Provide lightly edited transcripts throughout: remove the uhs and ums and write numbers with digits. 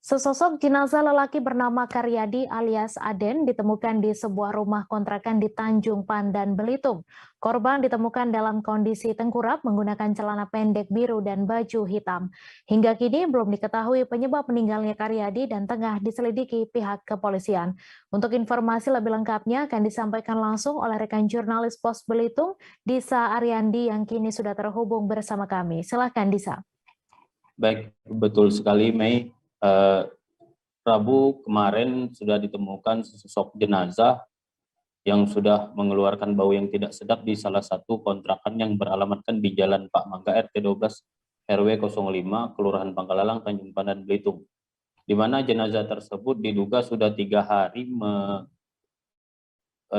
Sesosok jenazah lelaki bernama Karyadi alias Aden ditemukan di sebuah rumah kontrakan di Tanjung Pandan, Belitung. Korban ditemukan dalam kondisi tengkurap menggunakan celana pendek biru dan baju hitam. Hingga kini belum diketahui penyebab meninggalnya Karyadi dan tengah diselidiki pihak kepolisian. Untuk informasi lebih lengkapnya akan disampaikan langsung oleh rekan jurnalis Pos Belitung, Disa Ariandi yang kini sudah terhubung bersama kami. Silakan Disa. Baik, betul sekali Mei. Rabu kemarin sudah ditemukan sesosok jenazah yang sudah mengeluarkan bau yang tidak sedap di salah satu kontrakan yang beralamatkan di Jalan Pak Mangga RT 12 RW 05 Kelurahan Pangkalalang Tanjung Pandan Belitung, di mana jenazah tersebut diduga sudah 3 hari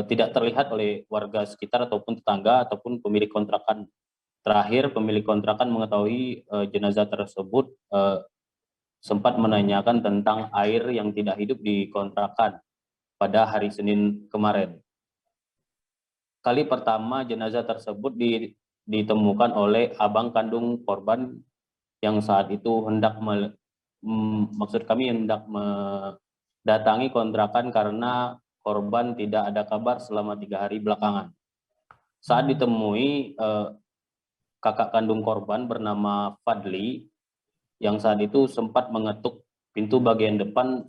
tidak terlihat oleh warga sekitar ataupun tetangga ataupun pemilik kontrakan. Terakhir pemilik kontrakan mengetahui jenazah tersebut sempat menanyakan tentang air yang tidak hidup di kontrakan pada hari Senin kemarin. Kali pertama jenazah tersebut ditemukan oleh abang kandung korban yang saat itu hendak mendatangi kontrakan karena korban tidak ada kabar selama 3 hari belakangan. Saat ditemui, kakak kandung korban bernama Fadli yang saat itu sempat mengetuk pintu bagian depan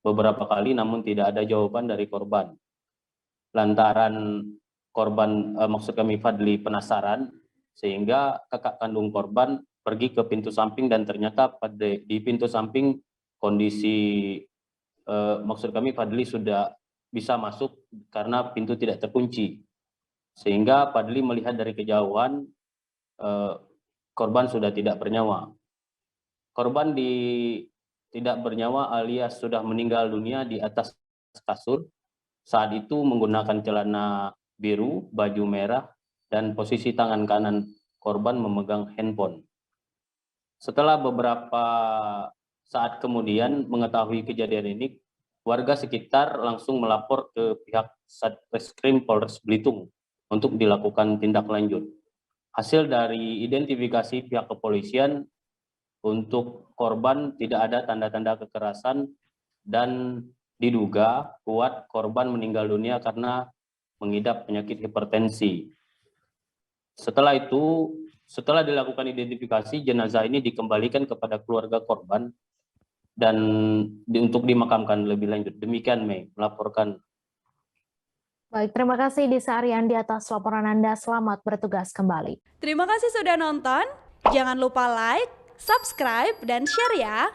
beberapa kali namun tidak ada jawaban dari korban. Lantaran korban, maksud kami Fadli penasaran, sehingga kakak kandung korban pergi ke pintu samping dan ternyata di pintu samping kondisi, maksud kami Fadli sudah bisa masuk karena pintu tidak terkunci. Sehingga Fadli melihat dari kejauhan korban sudah tidak bernyawa. Korban tidak bernyawa alias sudah meninggal dunia di atas kasur. Saat itu menggunakan celana biru, baju merah, dan posisi tangan kanan korban memegang handphone. Setelah beberapa saat kemudian mengetahui kejadian ini, warga sekitar langsung melapor ke pihak Satreskrim Polres Belitung untuk dilakukan tindak lanjut. Hasil dari identifikasi pihak kepolisian, untuk korban tidak ada tanda-tanda kekerasan dan diduga kuat korban meninggal dunia karena mengidap penyakit hipertensi. Setelah itu, setelah dilakukan identifikasi, jenazah ini dikembalikan kepada keluarga korban dan untuk dimakamkan lebih lanjut. Demikian Mei melaporkan. Baik, terima kasih Disa Ariandi atas laporan Anda. Selamat bertugas kembali. Terima kasih sudah nonton. Jangan lupa like, subscribe, dan share ya.